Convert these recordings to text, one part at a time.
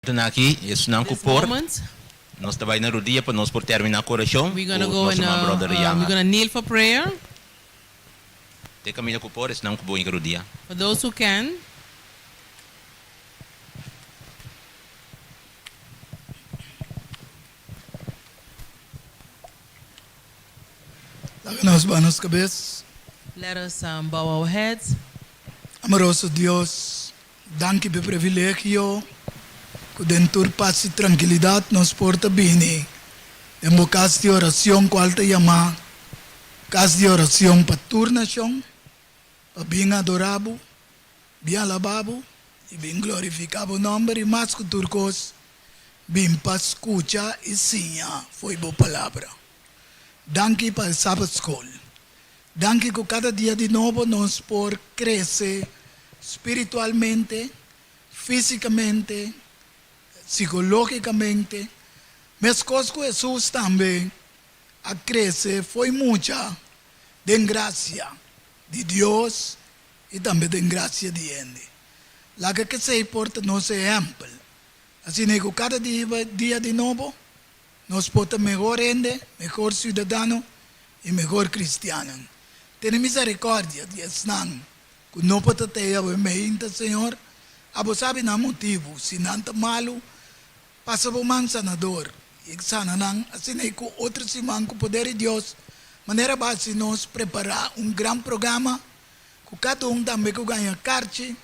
Aqui, isso não This por moment, nós vai na rodia para nós por terminar a oração. we're gonna go and we're gonna kneel for prayer. Te caminho por isso não cubo em rodia. For those who can, Lágrimas banos cabeças. let us bow our heads. Amoroso Deus, danke pelo privilégio que dentro paz e tranquilidade nos porta bem. Em casa de oração, qual te chama? Casa de oração para turnação, para bem adorado, bem alabado e bem glorificado o nome e mais que turcos, bem para escutar e sinha foi boa palavra. Danke para Sabat School. Danke que cada dia de novo nos por crescer espiritualmente, fisicamente, psicologicamente. Mas coisas que Jesus também a crescer foi muita de graça de Deus e também de graça de Ele. Lá que se importa nosso exemplo. Assim que cada dia de novo nos porta melhor ende, melhor cidadão e melhor cristiano. Tenha misericórdia de Esnan, que não pode ter a mente, Senhor. Abo sabe na motivo, se não está malo, passa por man sanador. E sana nang, assim é que outro simão com o poder de Deus, maneira base nós preparar grande programa, que cada também que ganha carte,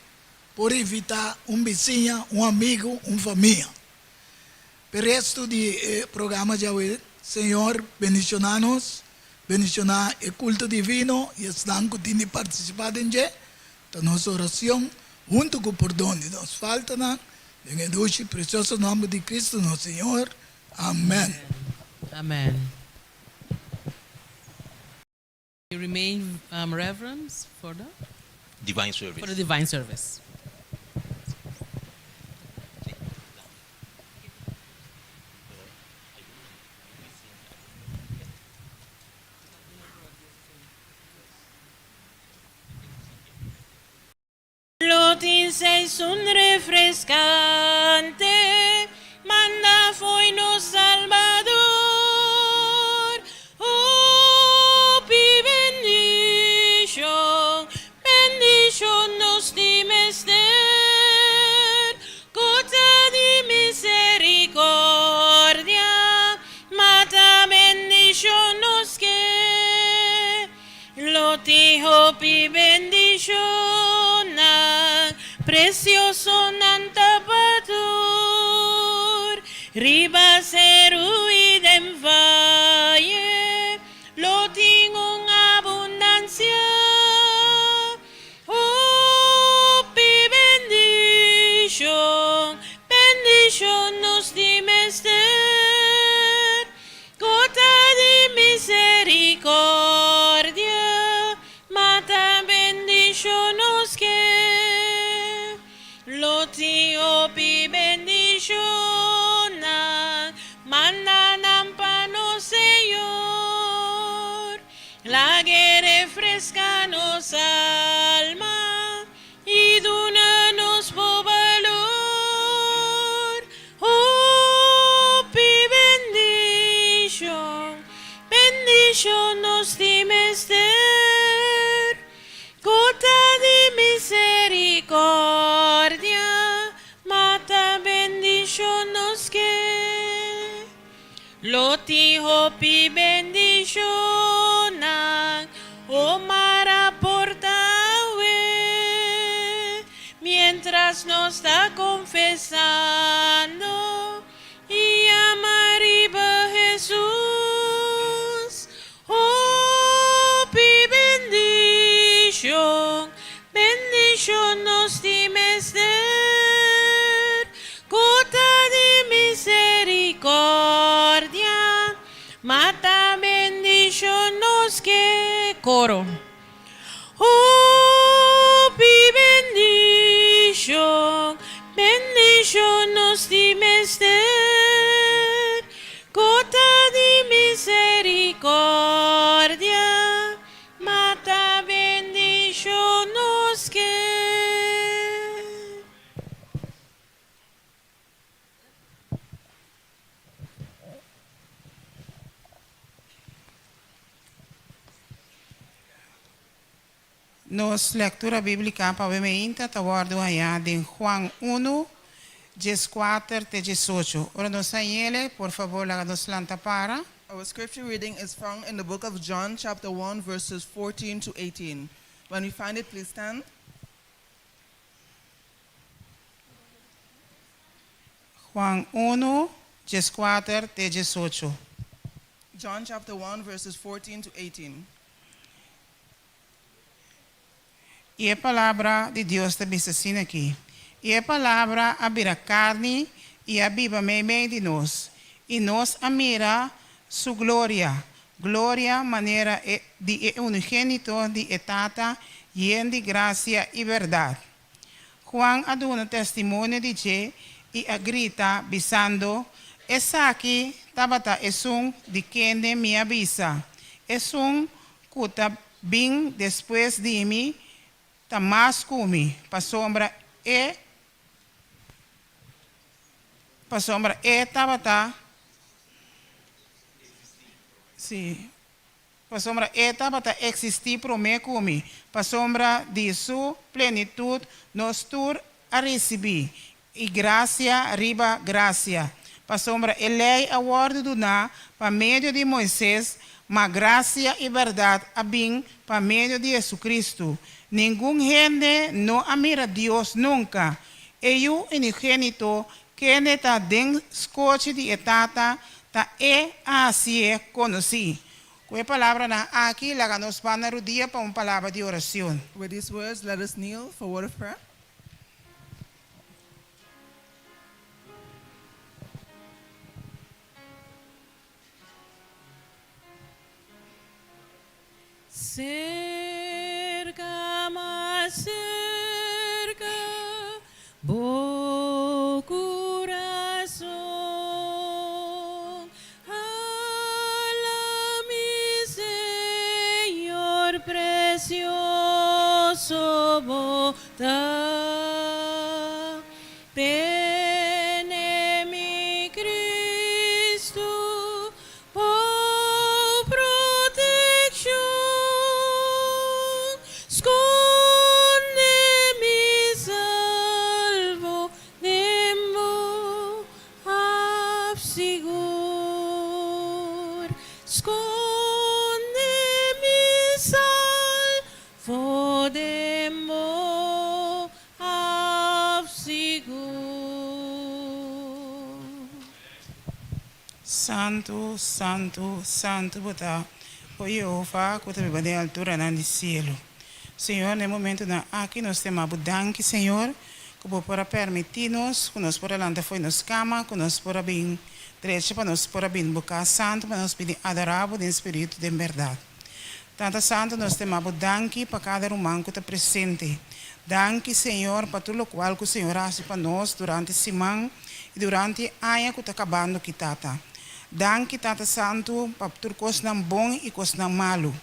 por evitar vizinho, amigo, família. Per resto do programa já é, Senhor, bendicionar-nos, bendicionar o culto divino e estão que têm participado em da nossa oração, junto com o perdão de nos falta, em o precioso nome de Cristo, nosso Senhor. Amém. Amen. You remain reverence for Divine service. the divine service. Lotis un refrescante, manda foi no Salvador. Oh, pi bendición, bendición nos dimester, gota di misericordia, mata bendición nos que, lotiho pi bendición. Precioso nantapatur, riba seru idem valle, lo tengo en abundancia. Oh, pi bendición, bendición nos dimester, gota de misericordia, mata bendición nos que. Lotio pi bendición, manda nampano Señor, la guerra fresca nos alma y duna nos po valor. Oh, pi bendición, bendición nos dimester, gota de misericordia, mata bendición nos que. Lotiho pi bendición, o mara portawe, mientras nos está confesando y amariba Jesús. Oh, pi bendición, bendición nos dimester, gota de misericordia, mata bendición nos que. Coro. Oh, pi bendición, bendición nos dimester, gota de misericordia, mata bendición nos que. Nos lectura bíblica pavimenta tawardo allá de Juan 1, 14 te 18. Ora nos ayele, por favor, la nos lanta para. Our scripture reading is found in the book of John, chapter 1, verses 14 to 18. When we find it, please stand. Juan 1, 14 te 18. John, chapter 1, verses 14 to 18. E a palavra de Deus está bem assim aqui. E a palavra abrirá carne e abiba meio de nós. E nós amira sua glória. Glória maneira de unigênito de etata, lleno de graça e verdade. Juan aduna testemunho de que e a grita, bisando, essa aqui, tabata, é de quem me avisa. É cuta bem depois de mim, tá mais come, para sombra e tabata, sim, para sombra e tabata existir pro me come, para sombra de sua plenitude, nós tur a receber, e graça riba graça, para sombra e lei a ordem do na, para meio de Moisés, mas graça e verdade a bem, para meio de Jesus Cristo. Nenhum gente não amira Deus nunca. E o unigênito que está dentro escote de etata, tá assim é conhecido. Com a palavra na aqui, lá nos vai na rodia para uma palavra de oração. With these words, let us kneel for a word of prayer. Cerca, más cerca, oh corazón, ala mi Señor precioso botar. Tiene mi Cristo por protección. Esconde mi salvo, demo absigur. Esconde mi salvo, demo absigur. Santo, santo, santo, botar. O Jeová, que está bem altura no cielo. Senhor, no momento aqui nós temos danke, Senhor, que para permitir-nos, que nós podemos levantar foi nos cama, que nós podemos bem direito para nós podemos buscar santo, para nós pedir adorável em espírito de verdade. Tanto santo nós temos danke para cada humano que está presente. Danke, Senhor, para tudo o qual que o Senhor faz para nós durante a semana e durante a ano que está acabando aqui, Tata. Danke, Tata Santo, para tudo coisa não bom e coisa não malo.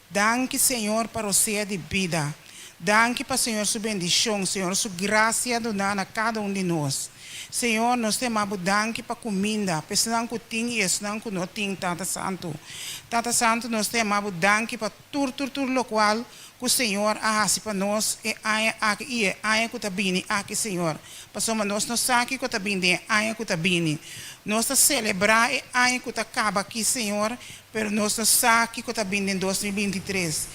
Danke, Senhor, para o céu de vida. Danke para o Senhor sua bendição, Senhor, sua graça donada a cada de nós. Senhor, nós temos danke para comida, pessoal que tem e pessoal que não tem, Tata Santo. Tata Santo, nós temos danke para tudo o qual que o Senhor faz para nós e a que está bem aqui, Senhor. Passamos nós não sabe que está bem, a que está bem. Nós celebramos e a que acaba aqui, Senhor, mas nós não sabe que está bem em 2023.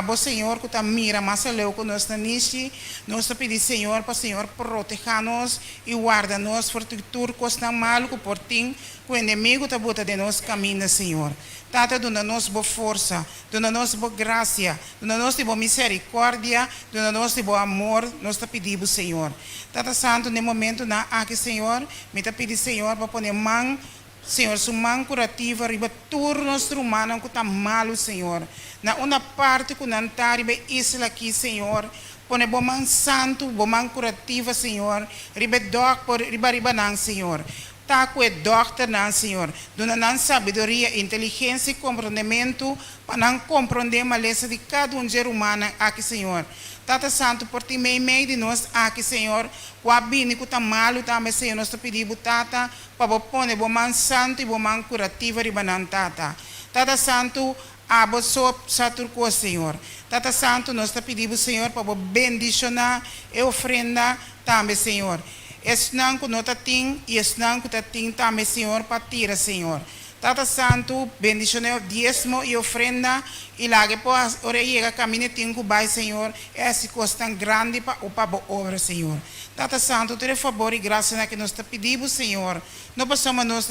Bom Senhor, que está mira, mas leu que nós nisso, nós pedimos, Senhor, para o Senhor proteger-nos e guarda-nos, for tudo coisa mal que por ti, que o inimigo está botando de nós caminho, Senhor. Tata, dona-nos boa força, dona-nos boa graça, dona-nos boa misericórdia, dona-nos boa amor, nós te pedimos, Senhor. Tata Santo, no momento aqui, Senhor, me te pedimos, Senhor, para pôr mão, Senhor, sua mão curativa, riba tudo nosso humano que está malo, Senhor. Na uma parte que não está, riba isla aqui, Senhor, põe boa mão santo, boa mão curativa, Senhor, riba doctor, riba não, Senhor. Tá com o doctor, não, Senhor. Dona sabedoria, inteligência e compreendimento para não compreender a maleza de cada ser humano aqui, Senhor. Tata Santo, por ti meio de nós aqui, Senhor, com a bini que está malo, também, Senhor, nós te pedimos, Tata, para pôr boa mão santo e boa mão curativa, riba não, Tata. Tata Santo, abo so sa turco, Senhor. Tata Santo, nós te pedimos, Senhor, para bendicionar e ofrenda também, Senhor. Esnanco nota ting e esnanco ta ting também, Senhor, para tira, Senhor. Tata Santo, bendicionar o diezmo e ofrenda e lá que possa ora chega caminho tingo vai, Senhor. Esse custa tão grande para o para obra, Senhor. Tata Santo, te favor e graça na que nós te pedimos, Senhor. Não passamos nós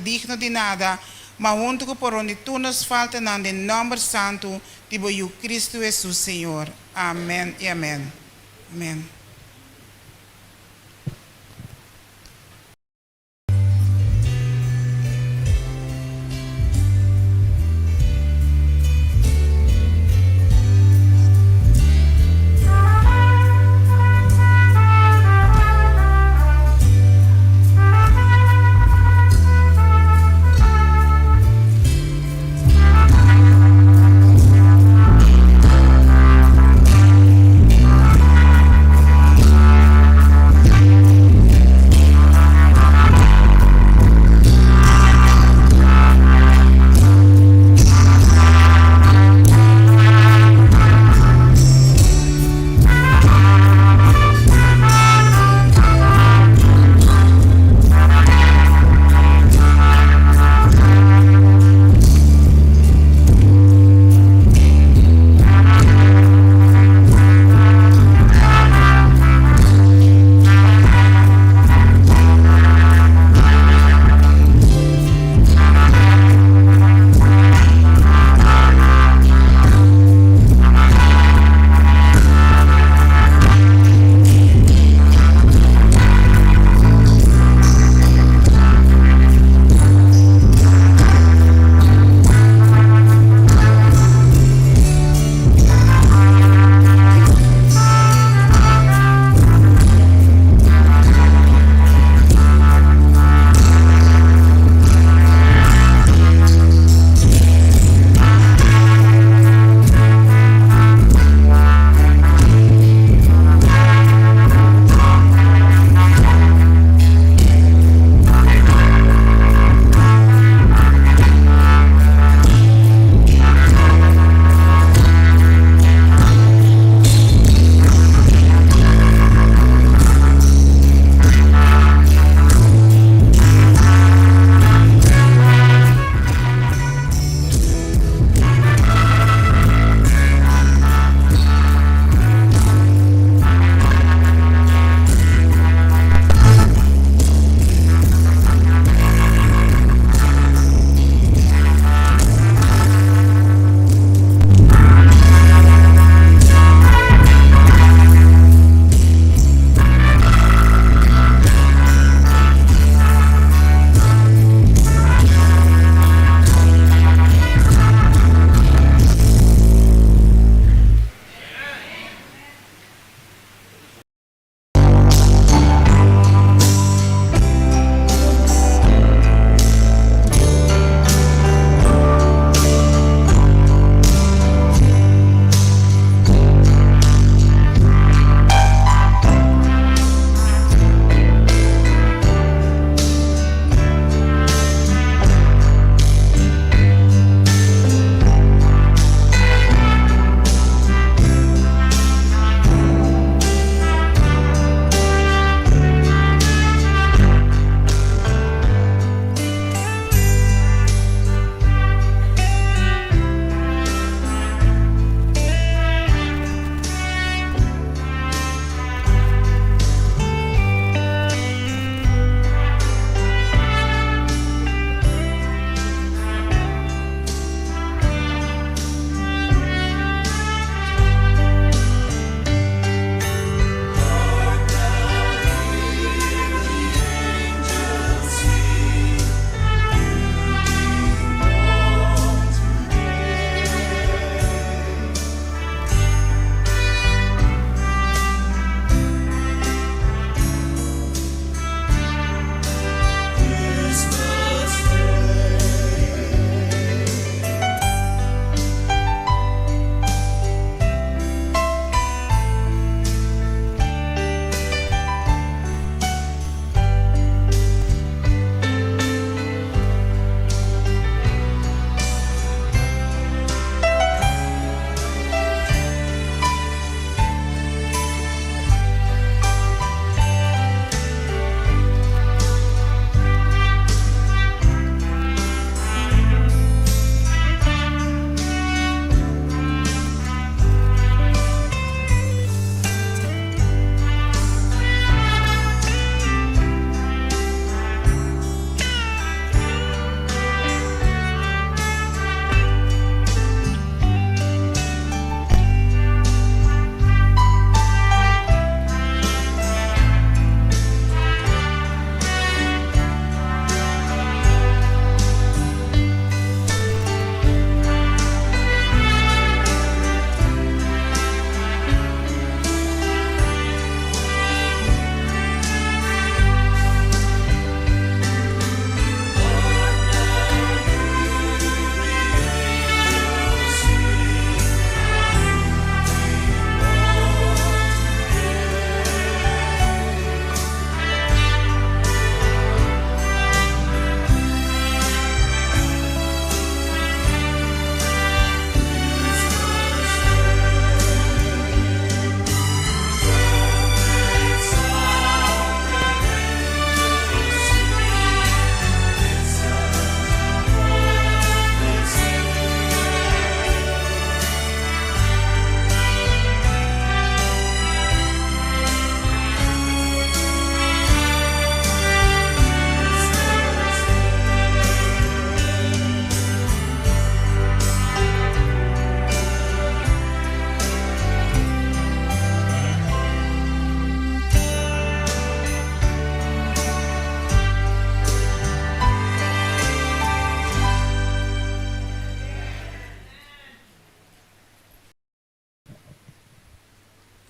digno de nada, mas único por onde tu nos falta na nome santo de Cristo Jesus, Senhor. Amém e amém. Amém.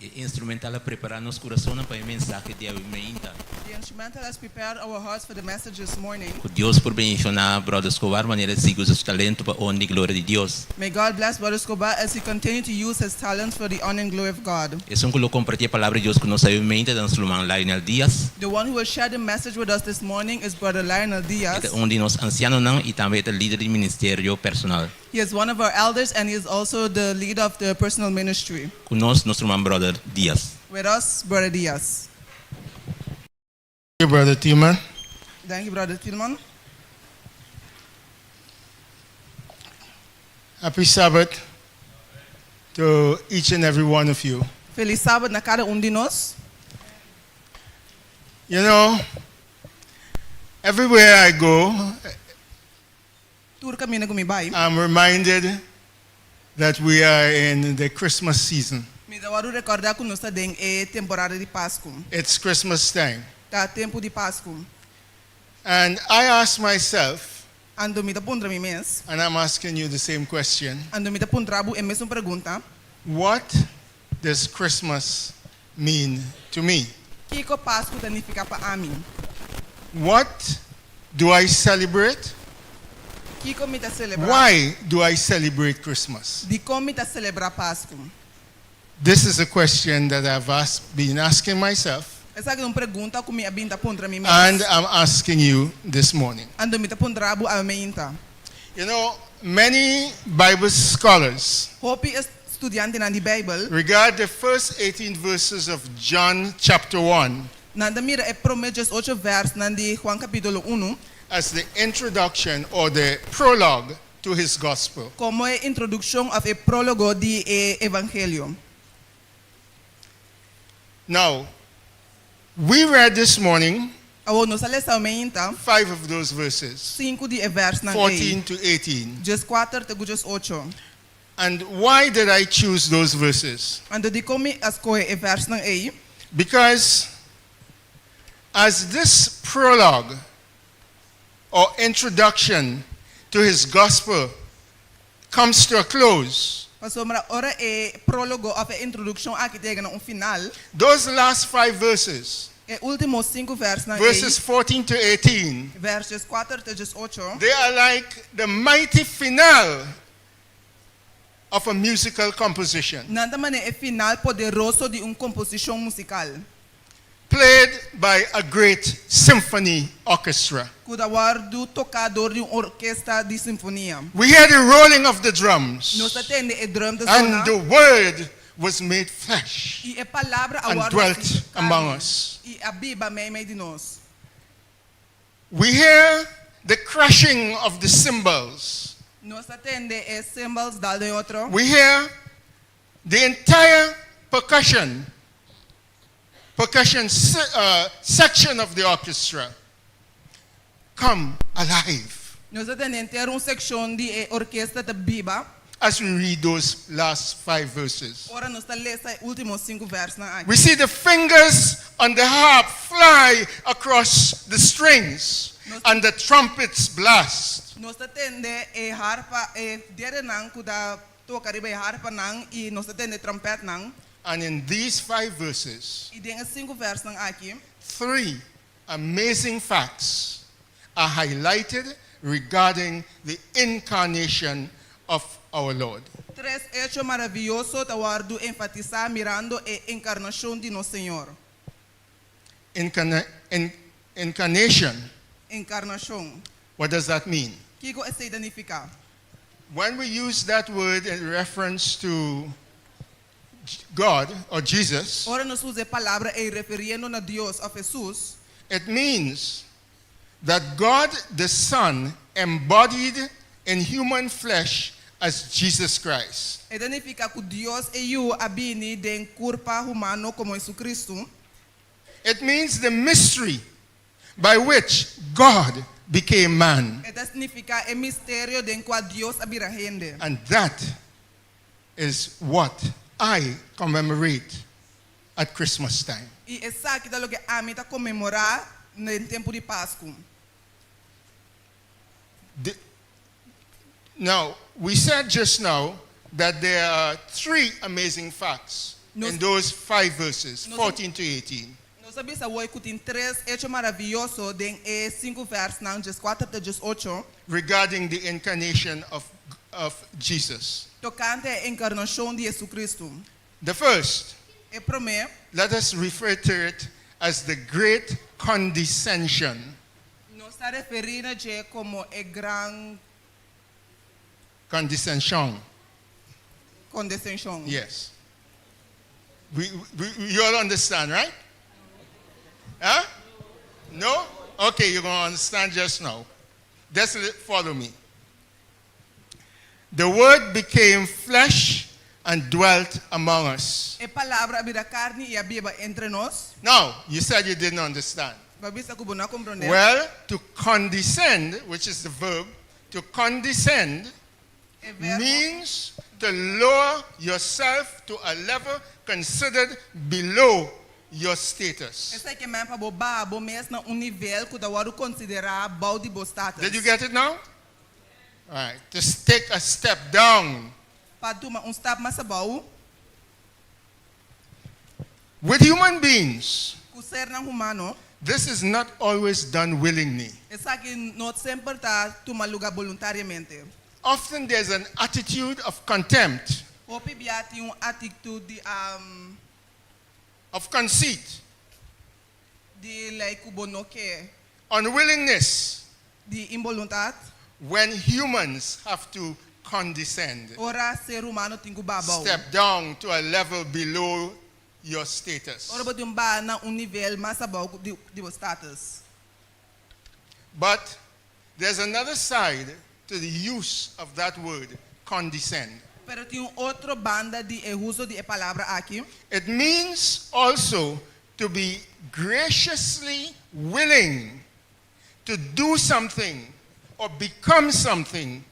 E instrumental a preparar nosso coração para a mensagem de aumenta. The instrumental has prepared our hearts for the message this morning. Que Deus por mencionar Brother Escobar maneira de seguir os talentos para honra e glória de Deus. May God bless Brother Escobar as he continues to use his talents for the honor and glory of God. E são que compartilhar a palavra de Deus com nós aumenta dan Solomon Lionel Dias. The one who will share the message with us this morning is Brother Lionel Diaz. É onde nós ancianos não e também é líder de ministério personal. He is one of our elders and he is also the leader of the personal ministry. Com nós, nosso irmão Brother Dias. With us, Brother Diaz. Thank you, Brother Tillman. Thank you, Brother Tillman. Happy Sabbath to each and every one of you. Feliz Sabat na cada de nós. You know, everywhere I go, Tur caminho com mi bai. I'm reminded that we are in the Christmas season. Me dawaru recordar que nós está dentro é temporada de Páscoa. It's Christmas time. Tá tempo de Páscoa. And I ask myself, Ando me da pondra mi mes. and I'm asking you the same question, Ando me da pondrabu é mesmo pergunta. what does Christmas mean to me? Kiko Páscoa significa para mim? What do I celebrate? Kiko me ta celebrar? Why do I celebrate Christmas? De como me ta celebrar Páscoa? This is a question that I've been asking myself, Essa é uma pergunta que me abinta pondra mi mes. and I'm asking you this morning. Ando me ta pondrabu a meinta. You know, many Bible scholars Hopi estudante na di Bible. regard the first 18 verses of John chapter 1 Nanda mira é prometes 8 vers na di Juan capítulo 1 as the introduction or the prologue to his gospel. como é introdução of a prólogo de evangelho. Now, we read this morning Awo nos sale sa meinta 5 of those verses, 5 di vers na 14 to 18. Just 4 te just 8. And why did I choose those verses? Ando di komi escolhe e vers na Because as this prologue or introduction to his gospel comes to a close, Pasomra ora e prólogo of a introduction aqui tega na final. those last 5 verses, E último 5 vers na verses 14 to 18, verses 4 te just 8. they are like the mighty finale of a musical composition, Nanda man e final poderoso de composição musical. played by a great symphony orchestra. Kudawardu tocador de orquestra de sinfonia. We hear the rolling of the drums, Nos atende e drum de and zona. the word was made flesh E a palavra and awardo dwelt se among carne. us. E a biba meio de nós. We hear the crashing of the cymbals. Nos atende e cymbals dal de outro. We hear the entire percussion section of the orchestra come alive Nos atende inteiro seção de orquestra de biba. as we read those last 5 verses. Ora nos tá lesa último 5 vers na We see the fingers on the harp fly across the strings and the trumpets blast. Nos atende e harpa e dere nang kuda toca riba e harpa nang e nos atende trompet nang. And in these 5 verses, E denga 5 vers nang aqui. 3 amazing facts are highlighted regarding the incarnation of our Lord. 3 hechos maravillosos tawardu enfatizar mirando e encarnação de nosso Senhor. Incarnation, Encarnação. what does that mean? Kiko é significa? When we use that word in reference to God or Jesus, Ora nos usa a palavra e referindo na Deus a Jesus. it means that God the Son embodied in human flesh as Jesus Christ. E significa que Deus e eu abini den corpo humano como Jesus Cristo. It means the mystery by which God became man. E significa o mistério den qual Deus abira gente. And that is what I commemorate at Christmas time. E essa que dá que a mim tá comemorar no tempo de Páscoa. Now, we said just now that there are 3 amazing facts in those 5 verses, No, 14 to 18. Nós sabemos que o tem 3 hechos maravilhosos, tem 5 versos, não, just 4 até just 8, regarding the incarnation of Jesus. tocante a encarnação de Jesus Cristo. The first, E primeiro, let us refer to it as the great condescension. nós está referindo a como a grande Condescension. condescension. Yes. You all understand, right? Huh? No? Okay, you're going to understand just now. Just follow me. The Word became flesh and dwelt among us. A palavra vira carne e habita entre nós. Now, you said you didn't understand. Babisa que não compreender. Well, to condescend, which is the verb, to condescend E verbo, means to lower yourself to a level considered below your status. essa que é para bobar, bom mesmo na nível que dá o considerar bom de status. Did you get it now? All right. Just take a step down. Para tomar step mais abaixo, With human beings, o ser não humano, this is not always done willingly. essa que não sempre está tomar lugar voluntariamente. Often there's an attitude of contempt, O PBA tem atitude of conceit, de like o bono que unwillingness de involuntade. when humans have to condescend, Ora ser humano tem que babau. step down to a level below your status. Ora botem ba na nível mais abaixo de status. But there's another side to the use of that word, condescend. Pero tem outra banda de uso de palavra aqui. It means also to be graciously willing to do something or become something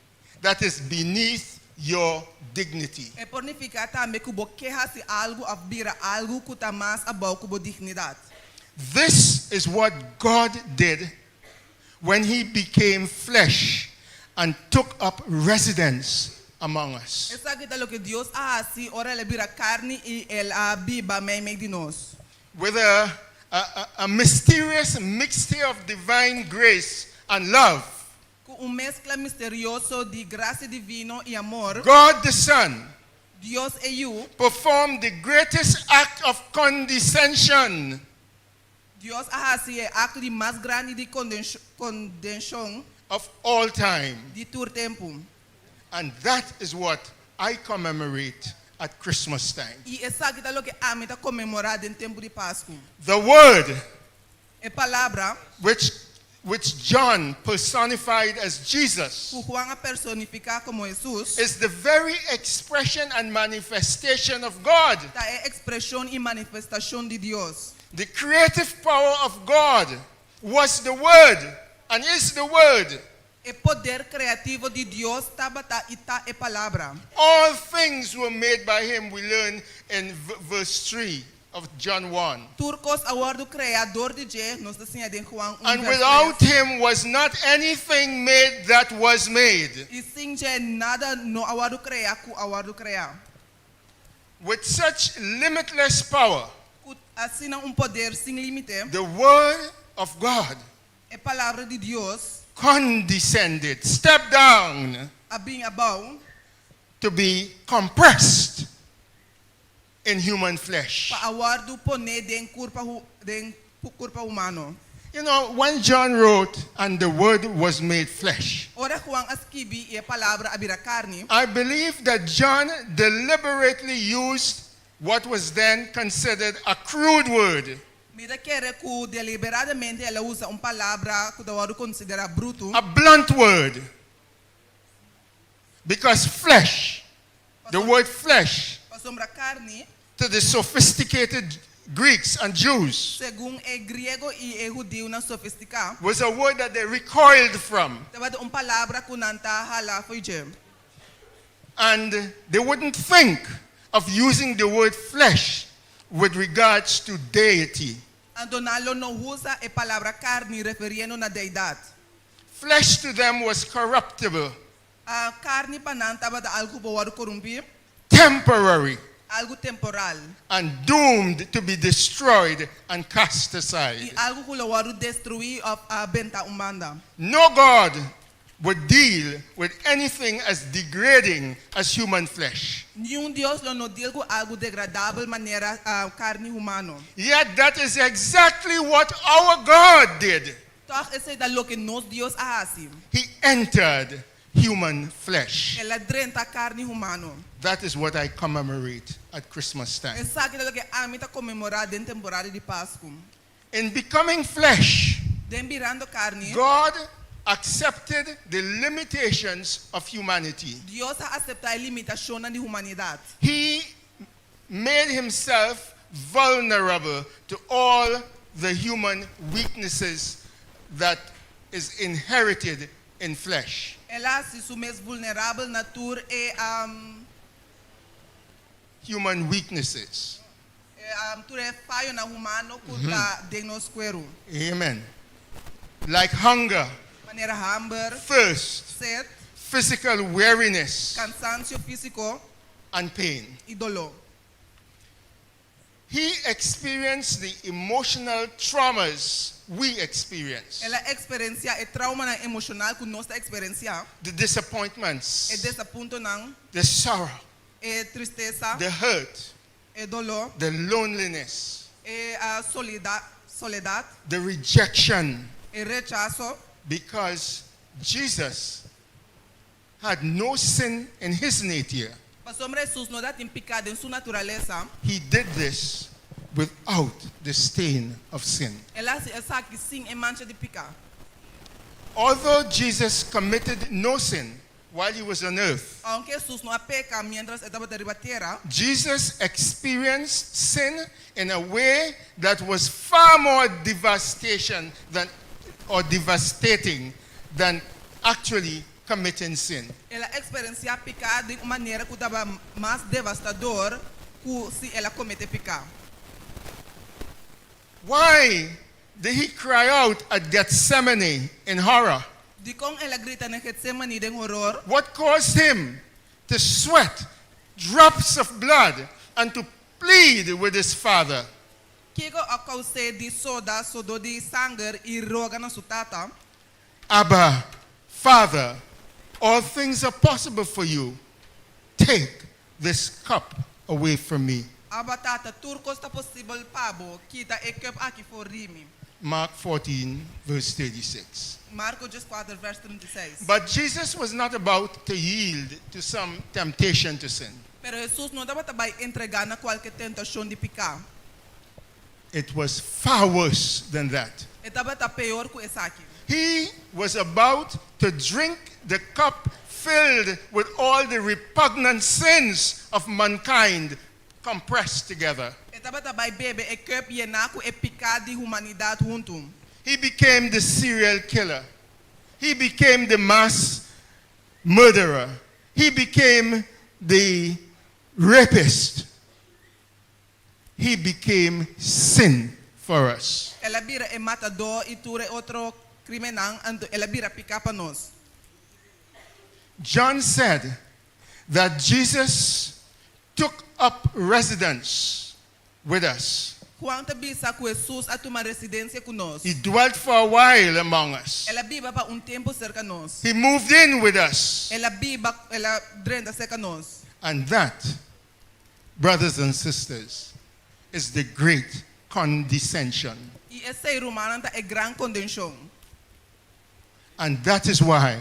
that is beneath your dignity. É significar também que o queja-se algo, vira algo que está mais abaixo da dignidade. This is what God did when he became flesh and took up residence among us. Essa que é o que Deus assim, ora ele vira carne e ele viva meio de nós. With a mysterious mixture of divine grace and love, Com mescla misterioso de graça divina e amor, God the Son Deus e eu, performed the greatest act of condescension Deus assim é acto de mais grande de condensação of all time. de todo tempo. And that is what I commemorate at Christmas time. E essa que é o que a mim está comemorado em tempo de Páscoa. The word É palavra which John personified as Jesus que Juan personifica como Jesus. is the very expression and manifestation of God. Tá é expressão e manifestação de Deus. The creative power of God was the Word and is the Word. O poder criativo de Deus está é palavra. All things were made by him, we learn in verse 3 of John 1. Turcos award do criador de Deus, nós assim em Juan 1. And without him was not anything made that was made. E sem je nada no award do criar ku award do criar. With such limitless power, Assim poder sem limite. the Word of God É palavra de Deus. condescended, stepped down A bem abau to be compressed in human flesh. para award do poner den corpo humano. You know, when John wrote, and the Word was made flesh, Ora Juan escrevi e palavra abira carne. I believe that John deliberately used what was then considered a crude word, Mira quer que deliberadamente ela usa palavra que dá considera bruto. a blunt word. Because flesh, the word flesh, Para sombra carne, to the sophisticated Greeks and Jews, segundo é grego e é judeu na sofisticado, was a word that they recoiled from. estava palavra que não está hala foi je. And they wouldn't think of using the word flesh with regards to deity. Antonalo não usa a palavra carne referindo na deidade. Flesh to them was corruptible, A carne para não estava da algo para corromper, temporary, algo temporal. and doomed to be destroyed and cast E aside. algo que lo waru destruir of benta umanda. No God would deal with anything as degrading as human flesh. Nenhum Deus lo no deal com algo degradável maneira carne humano. Yet that is exactly what our God did. Toch is dat lo que nos Deus hace. He entered human flesh. Ela drenta carne humano. That is what I commemorate at Christmas time. Essa que lo que a mim tá comemorar dentro temporada de Páscoa. In becoming flesh, Den virando carne, God accepted the limitations of humanity. Deus ha aceitar a limitação da humanidade. He made himself vulnerable to all the human weaknesses that is inherited in flesh. Ela se sumes vulnerável natura e Human weaknesses. tu é falho na humano cuta dignos quero. Amen. Like hunger, Maneira hamber, thirst, sed, physical weariness, cansancio físico and pain. e dolor. He experienced the emotional traumas we experience, Ela experiencia e trauma na emocional que nós experiencia, the e disappointments, desaponto não, the sorrow, e tristeza, the hurt, e dolor, the loneliness, e soledad, the rejection, e rechazo, because Jesus had no sin in his nature. Pastor Jesus não dá tem pecado em sua natureza. He did this without the stain of sin. Ela se essa que sim é mancha de pecado. Although Jesus committed no sin while he was on earth, Aunque Jesus não peca mientras estava derriba terra, Jesus experienced sin in a way that was far more devastating than actually committing sin. ela experiencia pecado de uma maneira que estava mais devastador que se ela comete pecado. Why did he cry out at Gethsemane in horror? De com ela grita na Getsemane de horror, What caused him to sweat drops of blood and to plead with his father? que a causa de sodo de sangue e roga na sua tata, Abba, Father, all things are possible for you. Take this cup away from me. a batata turco está possível pabo, kita e cup aqui for rimi. Mark 14, verse 36. Marcos 4, verse 36. But Jesus was not about to yield to some temptation to sin. Pero Jesus não estava também entregar na qualquer tentação de pecar. It was far worse than that. Estava pior que essa aqui. He was about to drink the cup filled with all the repugnant sins of mankind compressed together. Estava também bebe e cup yenaku e pecado de humanidade junto. He became the serial killer. He became the mass murderer. He became the rapist. He became sin for us. Ela bira e matador e ture outro criminal, ela bira picar para nós. John said that Jesus took up residence with us. Quando bisa que Jesus a tomar residência conosco. He dwelt for a while among us. Ela viva para tempo cerca nós. He moved in with us. Ela viva, ela drenda cerca nós. And that, brothers and sisters, is the great condescension. E esse ser humano é grande condição. And that is why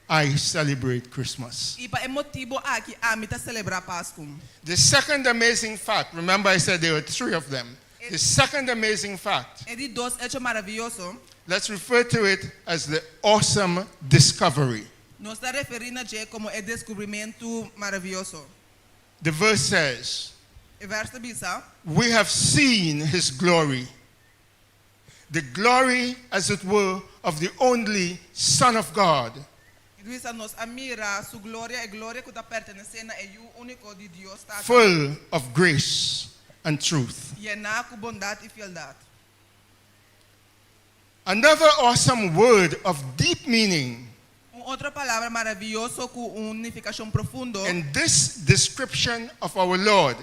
I celebrate Christmas. E para motivo aqui a mim tá celebrar Páscoa. The second amazing fact, remember I said there were three of them. The second amazing fact, É de dois hechos maravilhosos. let's refer to it as the awesome discovery. Nós está referindo a como é descobrimento maravilhoso. The verse says, E verso bisa, we have seen his glory. The glory, as it were, of the only Son of God, bisa nos amira su glória e glória que está pertenecendo é o único de Deus está. full of grace and truth. E na com bondade e fialdade. Another awesome word of deep meaning Outra palavra maravilhosa com unificação profundo. in this description of our Lord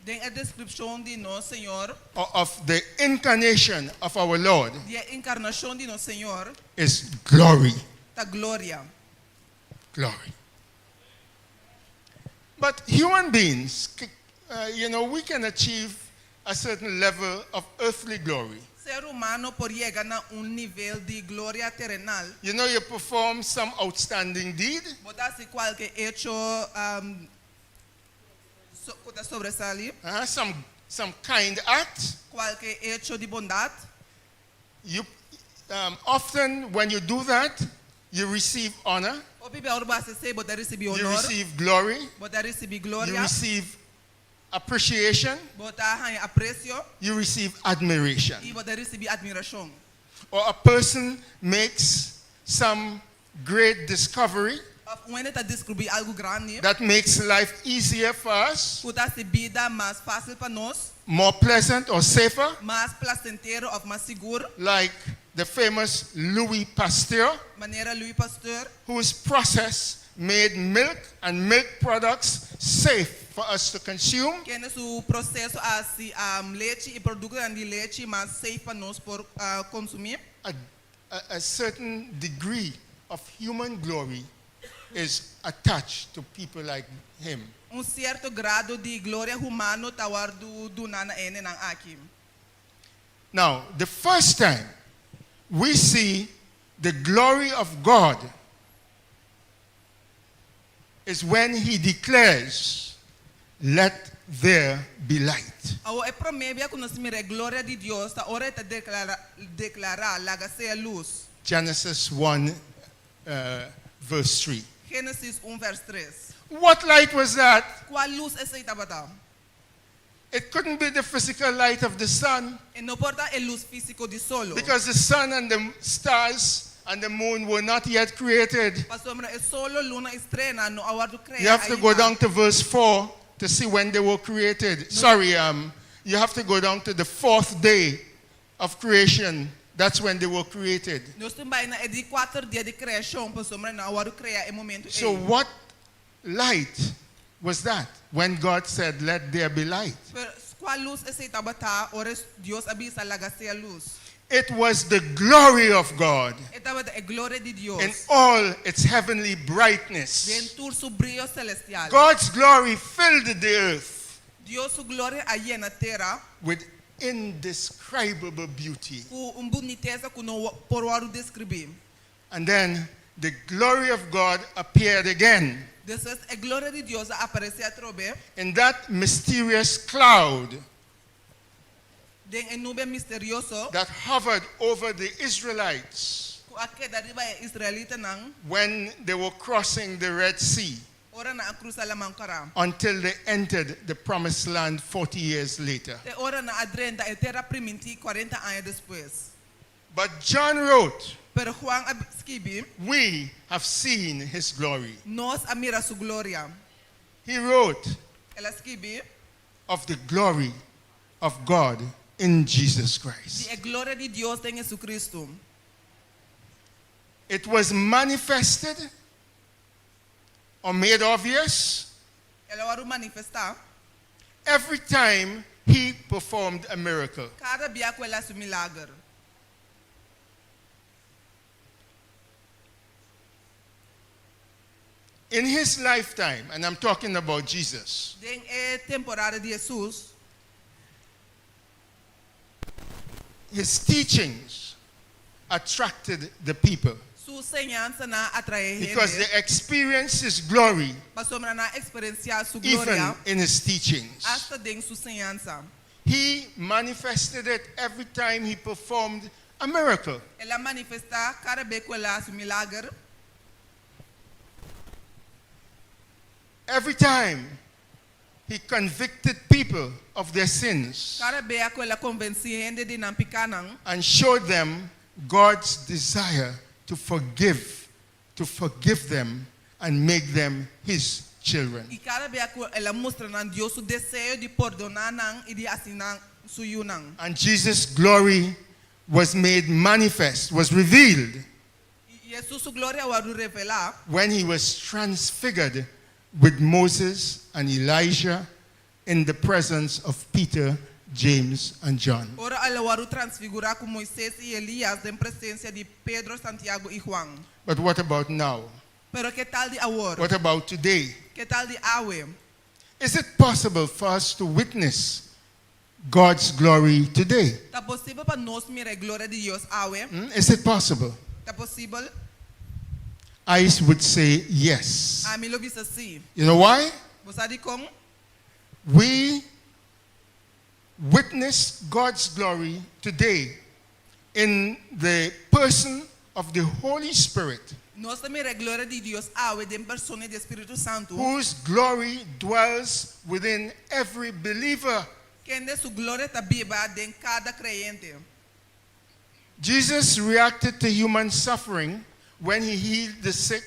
Den a descripción de no Señor, of the incarnation of our Lord de encarnación de no Señor, is glory. ta gloria. Glory. But human beings, we can achieve a certain level of earthly glory. Ser humano por llegar a un nivel de gloria terrenal. You perform some outstanding deed, Botas y cualquier hecho sobresalir, some kind act. cualquier hecho de bondad. You often, when you do that, you receive honor, O pibe orba se se bota recibi you honor, receive glory, bota recibi you gloria, receive appreciation, bota hay aprecio you receive admiration. y bota recibi admiración. Or a person makes some great discovery When está descobrir algo grande, that makes life easier for us, puta se vida más fácil para nós, more pleasant or safer, más placentero ou mais seguro. like the famous Louis Pasteur, Maneira Louis Pasteur, whose process made milk and milk products safe for us to consume, que é o processo assim leite e produtos de leite mais safe para nós por consumir. a certain degree of human glory is attached to people like him. Certo grado de glória humano tawar do nana ene nang aqui. Now, the first time we see the glory of God is when he declares, "Let there be light." Ao é promébia conhecimento glória de Deus, ta ora ta declarar laga ser luz. Genesis 1, verse 3. Gênesis 1 verse 3. What light was that? Qual luz é essa tabata? It couldn't be the physical light of the sun, E não porta é luz físico de solo. because the sun and the stars and the moon were not yet created. Pasombra é solo luna estrena no awar do crea. You have to go down to verse 4 to see when they were created. Sorry, you have to go down to the fourth day of creation. That's when they were created. Nós também na é de 4 dias de criação, pasombra na awar do crea é momento. So what light was that when God said, "Let there be light"? Qual luz é essa tabata? Ora Deus avisa laga ser luz. It was the glory of God É tabata é glória de Deus. in all its heavenly brightness. Dentro do brilho celestial. God's glory filled the earth Deus sua glória aí na terra. with indescribable beauty. Com boniteza que não por o descrever. And then the glory of God appeared again Depois a glória de Deus aparece a trobe. in that mysterious cloud Den en nube misterioso. that hovered over the Israelites Ku ake da riba e israelita nang. when they were crossing the Red Sea Ora na cruza la mankara. until they entered the promised land 40 years later. Te ora na adrenda e terra priminti 40 anos depois. But John wrote, Pero Juan escreve, "We have seen his glory." nós admira sua glória. He wrote Ela escreve, of the glory of God in Jesus Christ. de a glória de Deus em Jesus Cristo. It was manifested or made obvious Ela vai manifestar. every time he performed a miracle. Cada dia com ela su milagre. In his lifetime, and I'm talking about Jesus, Den é temporada de Jesus. his teachings attracted the people Sua enseñanza na atrae because gente. they experienced his glory Pasombra na experienciar su even glória. in his teachings. Hasta den su enseñanza. He manifested it every time he performed a miracle. Ela manifesta cada vez que ela su milagre. Every time he convicted people of their sins Cada vez que ela convencia gente de não picar não. and showed them God's desire to forgive them and make them his children. E cada vez que ela mostra não Deus su desejo de perdonar não e de assinar su yu não. And Jesus' glory was made manifest, was revealed E Jesus su glória vai revelar when he was transfigured with Moses and Elijah in the presence of Peter, James, and John. Ora alawaru transfigura com Moisés e Elias em presença de Pedro, Santiago e Juan. But what about now? Pero que tal de agora? What about today? Que tal de awe? Is it possible for us to witness God's glory today? Tá possível para nós mirar a glória de Deus awe? Is it possible? Tá possível? I would say yes. A mim lo visa sim. You know why? Você sabe como? We witness God's glory today in the person of the Holy Spirit, Nós também a glória de Deus awe de persona do Espírito Santo. whose glory dwells within every believer. Quem de sua glória tá viva em cada crente. Jesus reacted to human suffering when he healed the sick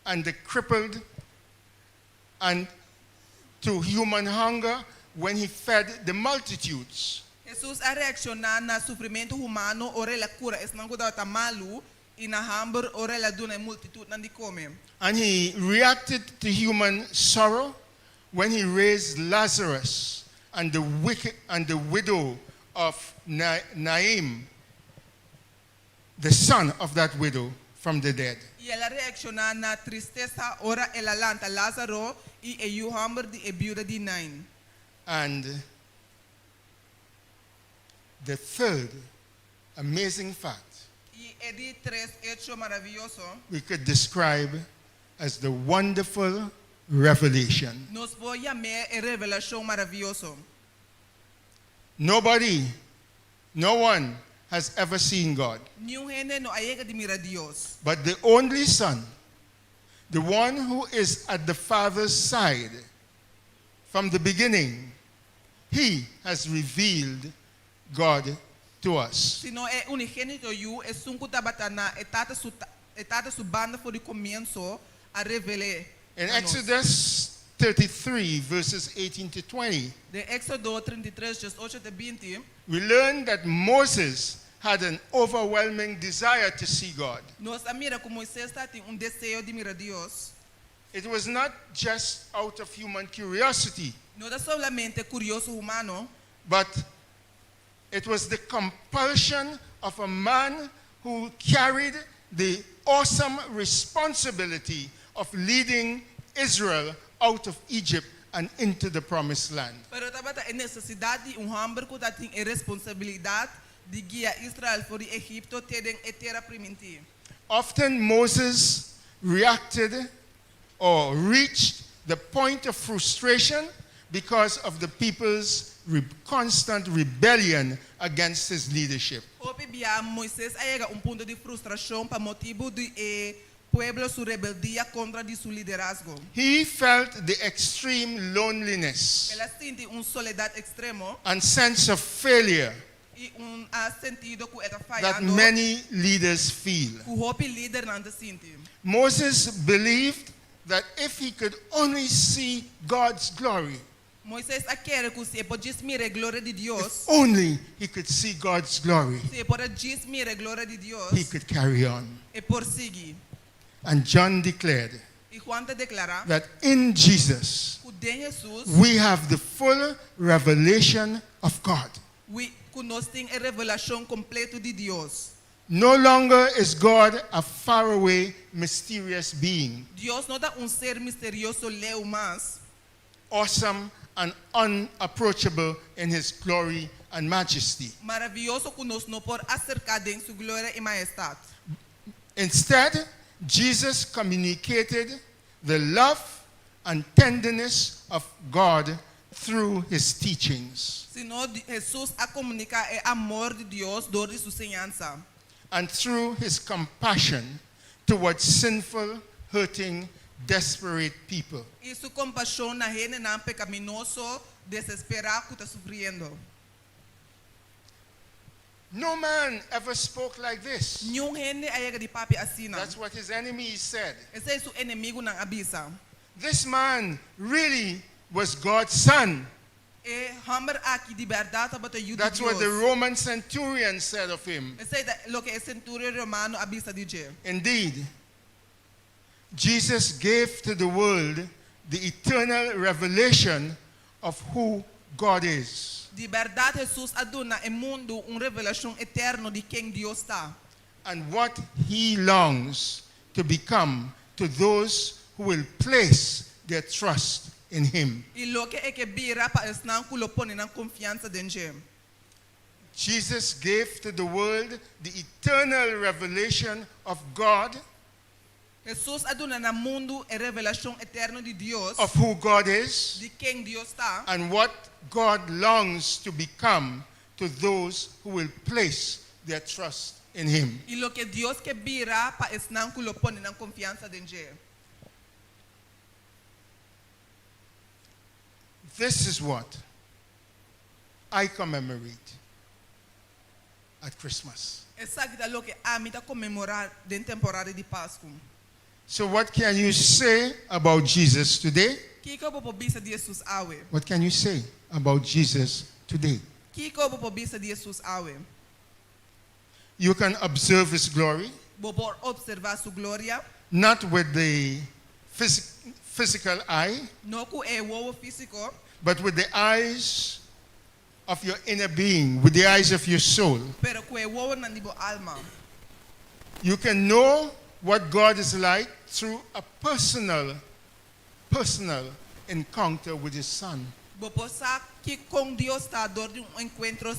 and the crippled, and to human hunger when he fed the multitudes. Jesus a reaccionar na sofrimento humano, ora la cura es não cuidado tá malu e na hamburg ora la duna multitud não de come. And he reacted to human sorrow when he raised Lazarus and the widow of Naim, the son of that widow, from the dead. Y ela reacciona na tristeza ora ela lanta Lázaro y e hamburg di e viuda di Nain. And the third amazing fact Y e di tres hecho maravilloso. we could describe as the wonderful revelation. Nos voy a llamar e revelación maravilloso. Nobody, no one has ever seen God, Ni un gente no llega de mirar Dios. but the only Son, the one who is at the Father's side from the beginning, he has revealed God to us. Sino é unigênito you es un kutabatana etata su banda por el comienzo a revelar. In a nos. Exodus 33, verses 18 to 20, De Éxodo 33, 18 a 20, we learn that Moses had an overwhelming desire to see God. nos mira como Moisés tem desejo de mirar Dios. It was not just out of human curiosity, No es solamente curioso humano, but it was the compulsion of a man who carried the awesome responsibility of leading Israel out of Egypt and into the promised land. pero também a necessidade de homem que tem a responsabilidade de guiar Israel por Egipto tendo a terra primitiva. Often Moses reacted or reached the point of frustration because of the people's constant rebellion against his leadership. Hope bia Moisés llega punto de frustração por motivo de pueblo su rebeldía contra de su liderazgo. He felt the extreme loneliness Ela sente soledad extremo and sense of failure y sentido que está that fallando. many leaders feel. Que hope líder não te sente. Moses believed that if he could only see God's glory, Moisés quer que se pode mirar a glória de Deus, only he could see God's glory, se pode mirar a glória de Deus he could carry on. e prosseguir. And John declared E Juan te declara that in Jesus que em Jesus we have the full revelation of God. que nós temos a revelação completa de Deus. No longer is God a faraway, mysterious being, Deus não é ser misterioso leu mais, awesome and unapproachable in his glory and majesty. maravilhoso que nós não podemos acercar em sua glória e majestade. Instead, Jesus communicated the love and tenderness of God through his teachings Senão Jesus a comunicar o amor de Deus por sua enseñanza and through his compassion towards sinful, hurting, desperate people. e sua compaixão na gente não pecaminoso, desesperado que está sofrendo. No man ever spoke like this. Nenhum gente chega de papi assim não. That's what his enemies said. Esse é seu inimigo não avisa. This man really was God's son. E hammer aqui de verdade para o That's what the Roman centurion said of him. Esse é o que o centurião romano avisa de Deus. Indeed, Jesus gave to the world the eternal revelation of who God is. De verdade, Jesus aduna em mundo revelação eterno de quem Deus está. And what he longs to become to those who will place their trust in him. E lo que é que bira para esnan kulo pone na confiança dentro. Jesus gave to the world the eternal revelation of God, Jesus aduna na mundo a revelação eterna de Deus, of who God is, de quem Deus está, and what God longs to become to those who will place their trust in him. e lo que Deus que bira para esnan kulo pone na confiança dentro. This is what I commemorate at Christmas. Essa que lo que a mita comemorar den temporada de Páscoa. So what can you say about Jesus today? Kiko popo bisa de Jesus awe. What can you say about Jesus today? Kiko popo bisa de Jesus awe. You can observe his glory, Bobo observar su gloria, not with the physical eye, no ku e wowo físico, but with the eyes of your inner being, with the eyes of your soul. pero ku e wowo na nibo alma. You can know what God is like through a personal encounter with his son. Bobo sa ki con Dios está dor de encuentro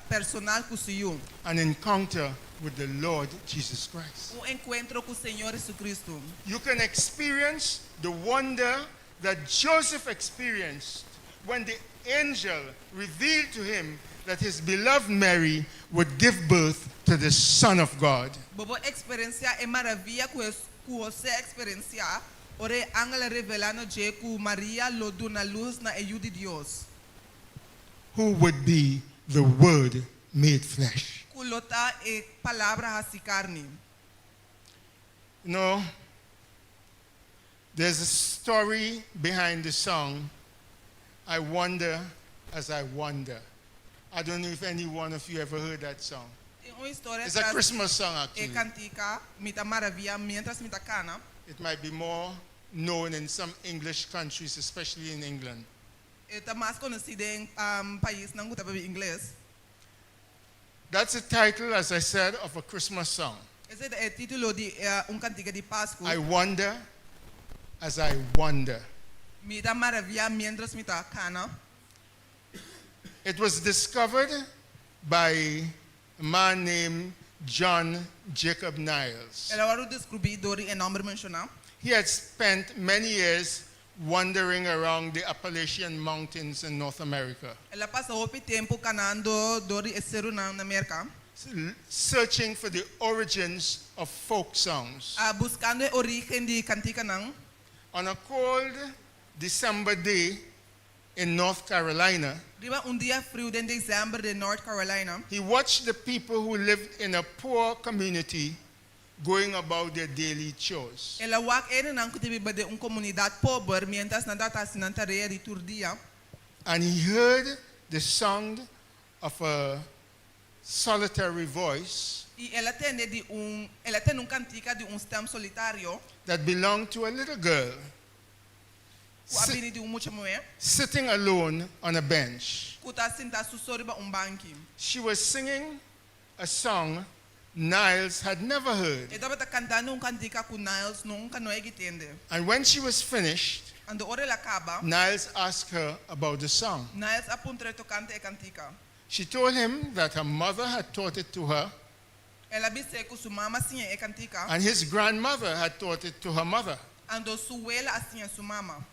personal com suyo. An encounter with the Lord Jesus Christ. Encuentro com o Senhor Jesucristo. You can experience the wonder that Joseph experienced when the angel revealed to him that his beloved Mary would give birth to the Son of God. Bobo experiencia e maravilla ku você experiencia ore angela revelando je ku Maria lo duna luz na eyu de Dios. Who would be the Word made flesh. Ku lota e palavra hasi carne. You know, there's a story behind the song, I Wonder as I Wonder. I don't know if any one of you ever heard that song. Uma história It's a Christmas song, e actually. cantica mita maravilla mientras mita cana. It might be more known in some English countries, especially in England. Está mais conhecida em país não gusta bem inglês. That's the title, as I said, of a Christmas song. Esse é o título de cantiga de Páscoa. I wonder as I wonder. Mita maravilla mientras mita cana. It was discovered by a man named John Jacob Niles. Ela vai descobrir dori e nome mencionar. He had spent many years wandering around the Appalachian Mountains in North America, Ela passa o tempo canando dori e seru na América. searching for the origins of folk songs. Buscando a origem de cantica não. On a cold December day in North Carolina, Riba dia frio de dezembro de North Carolina. he watched the people who lived in a poor community going about their daily chores. Ela wak ene nang kutibi de comunidade pobre mientras na data sinan tarea de turdia. And he heard the sound of a solitary voice E ela tem cantica de stem solitário. that belonged to a little girl Ku abini de mucha moe. sitting alone on a bench. Ku ta sinta susoriba banki. She was singing a song Niles had never heard. E daba ta cantando cantica ku Niles nunca no egitende. And when she was finished, Ando ore la acaba. Niles asked her about the song. Niles apuntre to cante e cantica. She told him that her mother had taught it to her, Ela bise ku su mama sinye e cantica. and his grandmother had taught it to her mother. Ando suela asinye su mama.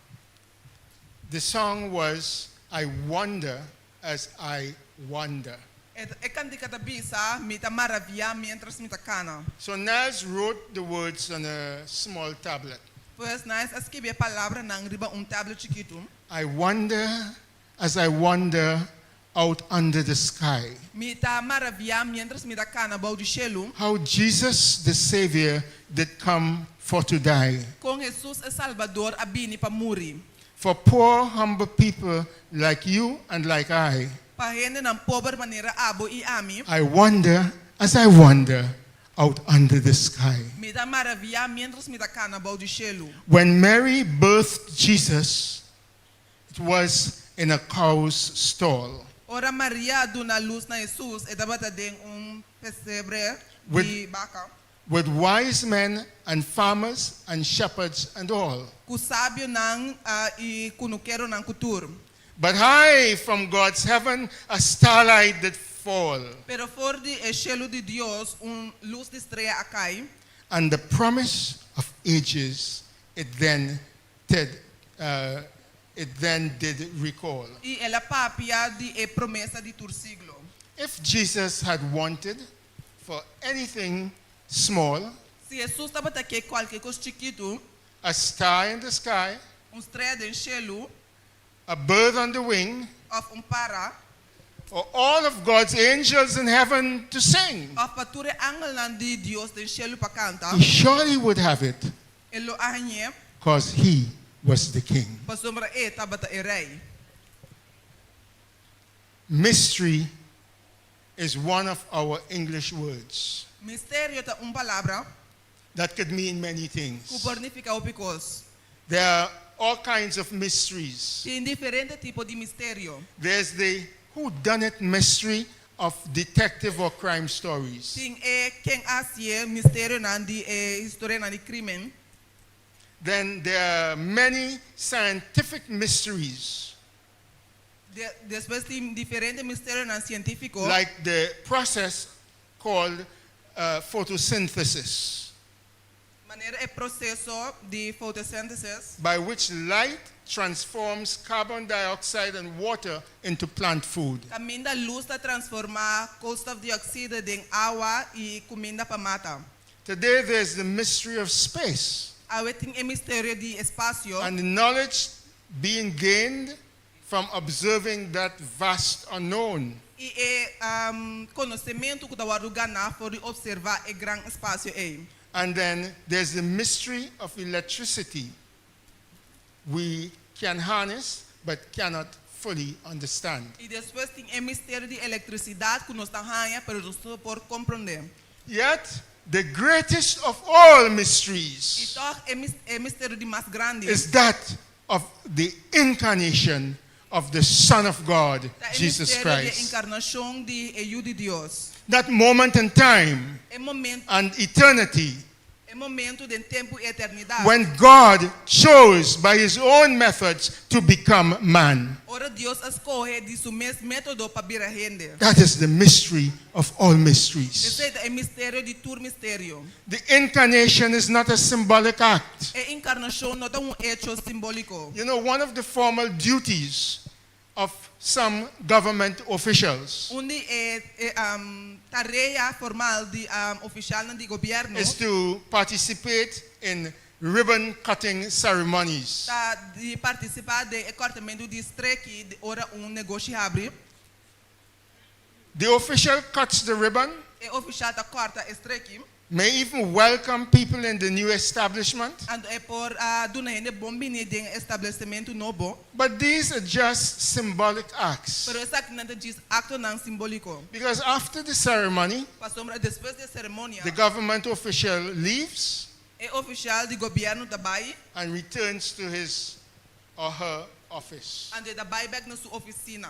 The song was, I Wonder as I Wonder. E cantica da bisa mita maravilla mientras mita cana. So Niles wrote the words on a small tablet. Pues Niles escreve a palavra nang riba tablet chiquito. I wonder as I wander out under the sky, Mita maravilla mientras mita cana bau de chelo. how Jesus the Savior did come for to die. Com Jesus e Salvador abini pa muri. For poor, humble people like you and like I Pahene ng pobre manera abo I ami. wonder as I wander out under the sky. Mita maravilla mientras mita cana bau de chelo. When Mary birthed Jesus, it was in a cow's stall. Ora Maria duna luz na Jesus e dapat ding pesebre di baka. With wise men and farmers and shepherds and all. Ku sábio nang i kunukero ng kutur. But high from God's heaven a starlight did fall, Pero for di cielo di Dios luz de estrella acai. and the promise of ages it then did recall. I ela papia di promesa di tur siglo. If Jesus had wanted for anything small, Si Jesus dapat que qualquer coisa chiquito, a star in the sky, estrela del cielo, a bird on the wing, of para, or all of God's angels in heaven to sing, of pature angel nan di Dios del cielo pa canta, he surely would have it, elo ahanye, because he was the king. pasombra tabata rei. Mystery is one of our English words Misterio ta palabra, that could mean many ku things. pornifica opicos. There are all kinds of mysteries. Tem diferente tipo de misterio. There's the whodunit mystery of detective or crime stories. Tem quem asie misterio nan di historia nan di crimen. Then there are many scientific mysteries, Después tem diferente misterio nan científico. like the process called photosynthesis, Maneira processo de fotossíntese by which light transforms carbon dioxide and water into plant food. caminho da luz ta transformar costa de dioxide em água e comida para mata. Today there's the mystery of space Awe tem misterio de espaço and the knowledge being gained from observing that vast unknown. e conhecimento que dá lugar na for observar o grande espaço aí. And then there's the mystery of electricity. We can harness but cannot fully understand. E depois tem o mistério de eletricidade que nós está ganha para nós por compreender. Yet, the greatest of all E mysteries toch o mistério de mais grande is that of the incarnation of the Son of God, tá Jesus mistério de Christ. encarnação de Hijo de Deus. That moment in time É momento and eternity de tempo e eternidade. when God chose by his own methods to become man. Ora Deus escolhe de seu mesmo método para vir a gente. That is the mystery of all mysteries. Esse é o mistério de todo mistério. The incarnation is not a symbolic act. A encarnação não é hecho simbólico. You know, one of the formal duties of some government officials Onde tarefa formal de oficial de governo is to participate in ribbon cutting ceremonies. tá de participar de cortamento de streque de ora negócio abre. The official cuts the ribbon, E oficial tá corta streque may even welcome people in the new establishment, and é por dona gente bombini de estabelecimento novo. but these are just symbolic acts. Pero essa que não diz acto não simbólico. Because after the ceremony, Passombra depois da cerimônia, the government official leaves é oficial de governo também and returns to his or her office. and da vai back na sua oficina.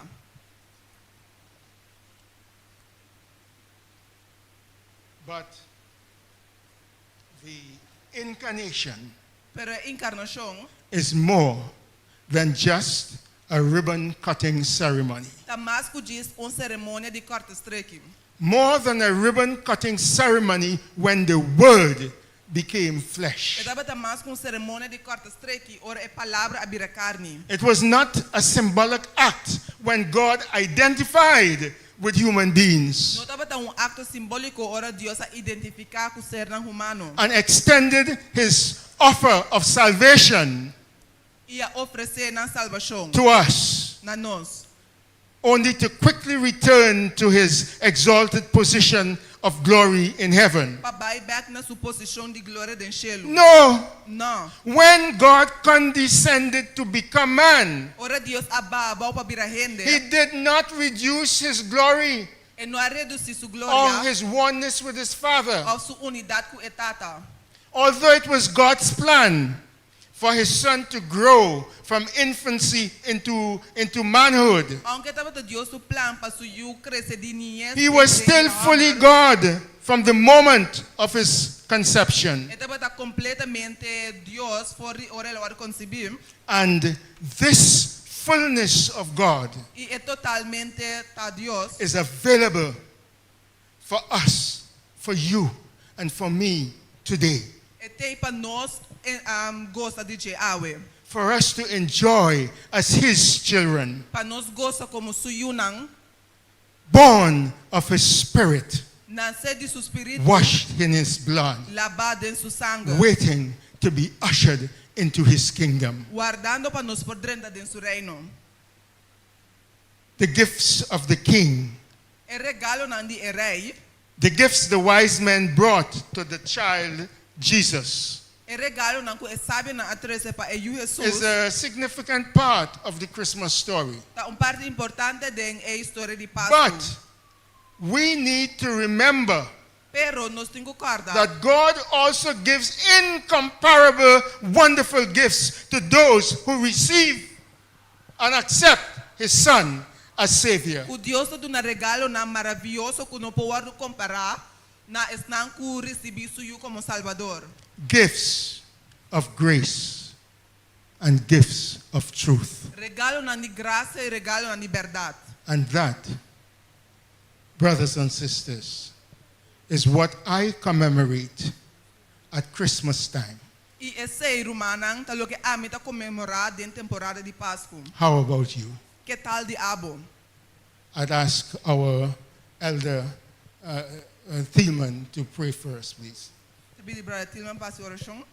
But the incarnation Pero a encarnação is more than just a ribbon cutting ceremony. tá mais que diz cerimônia de corta streque. More than a ribbon cutting ceremony when the word became flesh. E dava tá mais com cerimônia de corta streque, ora é palavra a vira carne. It was not a symbolic act when God identified with human beings Não dava tá acto simbólico, ora Deus a identificar com o ser humano and extended his offer of salvation e a oferecer na salvação to us, na nós. only to quickly return to his exalted position of glory in heaven. Para vai back na sua posição de glória do cielo. No, Não. when God condescended to become man, Ora Deus ababa para vira gente. he did not reduce his glory E não reduzir sua or glória his oneness with his Father. ou sua unidade com a tata. Although it was God's plan for his son to grow from infancy into manhood. Aunque estaba Dios su plan para su crece de niñez. He was still fully God from the moment of his conception. Estaba completamente Dios por hora de concebir. And this fullness of God Y es totalmente ta Dios. is available for us, for you, and for me today. Este para nós gosta de awe. For us to enjoy as his children, Para nós gosta como suyunang. born of his spirit, Nacer de su espíritu. washed in his blood, Lavado en su sangre. waiting to be ushered into his kingdom. Guardando para nos por dentro de su reino. The gifts of the king, El regalo nandi el rey. the gifts the wise men brought to the child Jesus, El regalo nan ku sabe na atrese pa EU is Jesus. a significant part of the Christmas story. Ta parte importante de a história de Páscoa. But we need to remember Pero nos tengo guarda that God also gives incomparable, wonderful gifts to those who receive and accept his son as Savior. o Deus te dá regalo na maravilhoso que não pode comparar na esnan ku recebi suyo como Salvador. Gifts of grace and gifts of truth. Regalo na de graça e regalo na de verdade. And that, brothers and sisters, is what I commemorate at Christmas time. E esse rumanang talo que amita comemorar den temporada de Páscoa. How about you? Que tal de abo? I'd ask our elder Thielman to pray first, please. Te pedi brother Tilman passe oração.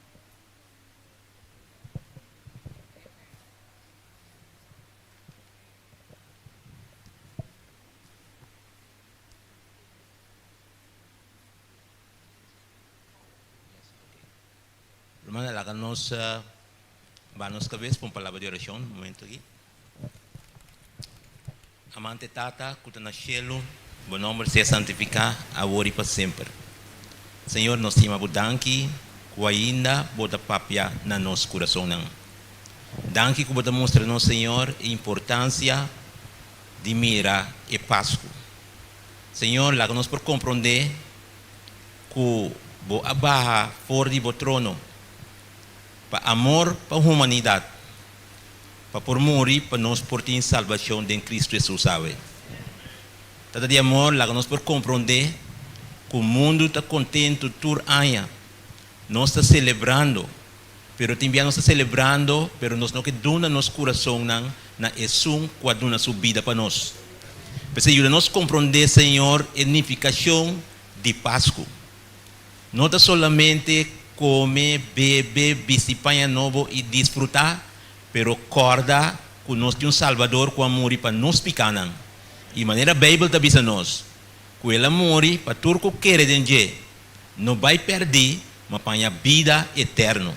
Hermana, háganos, vanos cabeza por palabra de oración, un momento aquí. Amante Tata, que está en el cielo, buen nombre sea santificado, ahora y para siempre. Señor, nos estimamos danki, que ainda bota papia na nos coração. Danki que bota mostrar, Señor, a importância de mira e Páscoa. Señor, háganos por compreender que bo abaja fora de bo trono, para amor, para humanidade, para por morrer, para nos portar em salvação de Cristo Jesus, sabe? Tata de amor, lá nós por compreender que o mundo está contente por año, nós está celebrando, pero também nós está celebrando, pero nós não que dona nosso coração na esum quando dona sua vida para nós. Mas ajuda-nos a compreender, Senhor, a significação de Páscoa. Não está solamente comer, beber, visitar novo e desfrutar, pero corda que nós temos um Salvador que morre para nos picanan. E maneira a Bíblia está dizendo nós, que ele morre para tudo que quer de não vai perder, mas para a vida eterna.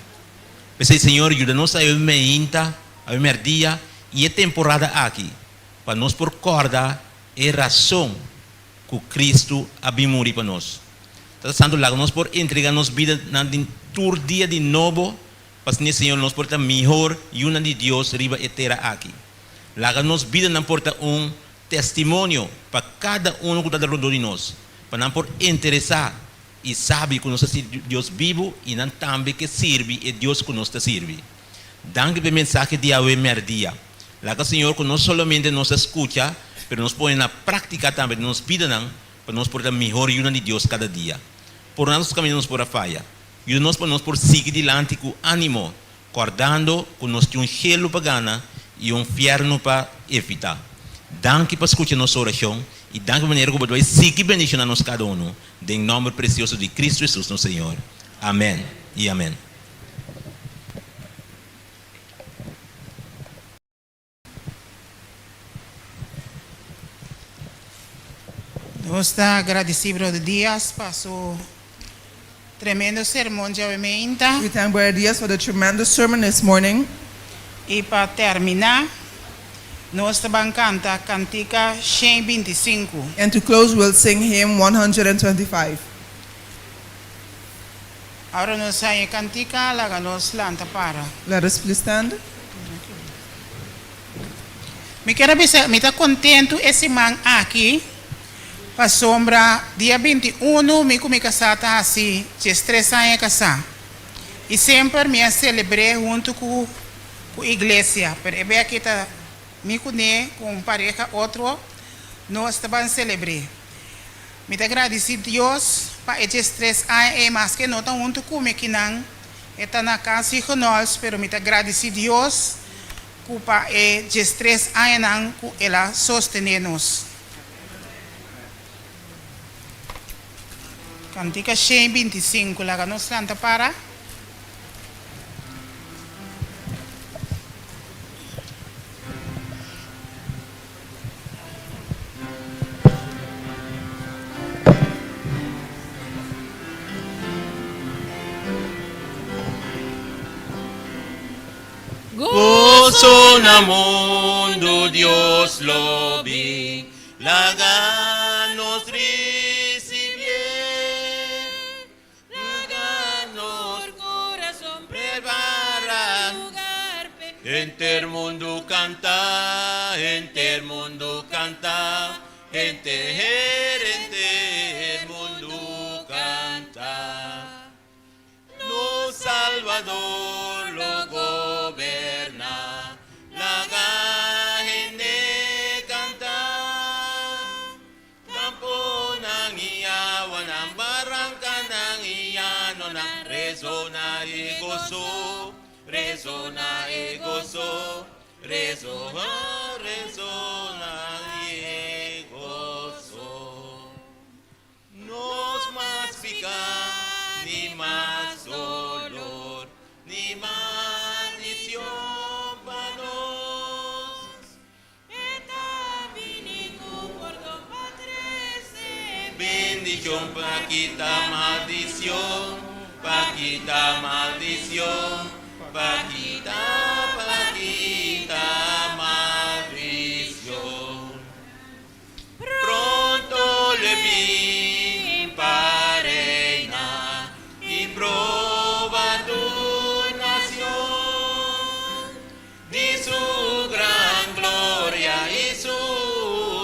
Pensei, Senhor, ajuda-nos a ver dia e a temporada aqui, para nós por corda e razão que Cristo abriu morrer para nós. Santo lá nós por entregar nos vida na tur dia de novo, para que o Senhor nos porta melhor e uma de Deus riba eterna aqui. Lá nos vida não porta testemunho para cada que está ao redor de nós, para não por interessar e sabe que nós é Deus vivo e não também que serve é Deus que nos serve. Danke pela mensagem de hoje merdia. Lá que o Senhor que não somente nos escuta, mas nos põe na prática também nos vida para nos portar melhor e uma de Deus cada dia. Por nossos caminhos por a falha. E nós por seguir dilante com ânimo, acordando que nós temos um cielo para ganhar e um inferno para evitar. Danke por escutar nossa oração e danke maneira que vai seguir bendicionando nós cada um. Em nome precioso de Cristo Jesus, nosso Senhor. Amém e amém. Nós estamos agradecidos de Dias para su tremendo sermão de hoje. We thank Brother Diaz for the tremendous sermon this morning. E para terminar, nós vamos cantar Cantica 125. And to close, we'll sing hymn 125. Ahora nos hay cantica, la ganos lanta para. Let us please stand. Me quero dizer, me está contento esse man aqui. Para sombra, dia 21, me comi casada assim, de 3 anos casar. E sempre me celebrei junto com a igreja. Pero é aqui tá me conhe com pareja outro, nós também celebrei. Me agradeci a Deus para esses 3 anos, mas que não estão junto comigo que não. Está na casa de nós, pero me agradeci a Deus para esses 3 anos que ela sostener-nos. Cantica 125, la nos canta para. Gozo na mundo Dios lo vi, laganos recibir, laganos corazón prepara, lugar enter mundo canta, enter mundo canta, enter mundo canta. No Salvador lo gobierna, la gente canta, campo nang iyawan ang barangka nang iyano nang resona e gozo, resona e gozo, resona e gozo. Nos más pica ni más dolor, ni maldición para nos. Bendición para quitar maldición, para quitar maldición, para quitar maldición. Pronto le vi para reinar y probar tu nación, de su gran gloria y su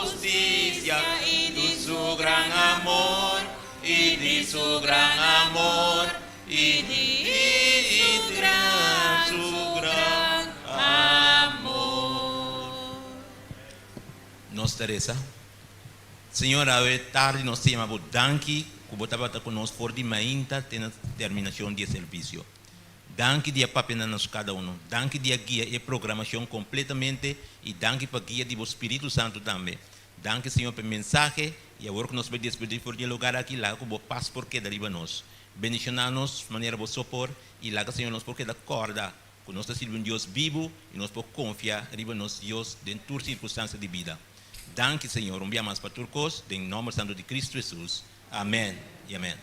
justicia, y de su gran amor, y de su gran amor, y de su gran amor. Nos Teresa. Senhor, a tarde nós temos o danke, que você está conosco por de mainta, tem a terminação do serviço. Danke dia papel nos cada um. Danke dia guia e programação completamente e danke para guia do Espírito Santo também. Danke, Senhor, pela mensagem e agora que nós vamos despedir por lugar aqui lá, que o paz porque deriva nós. Bendicionar-nos, maneira de sopor e lá que o Senhor nos porque da corda, que nós estamos um Deus vivo e nós podemos confiar em nós Deus dentro de todas as circunstâncias de vida. Danke, Senhor. Enviamos para turcos, em nome santo de Cristo Jesus. Amém e amém.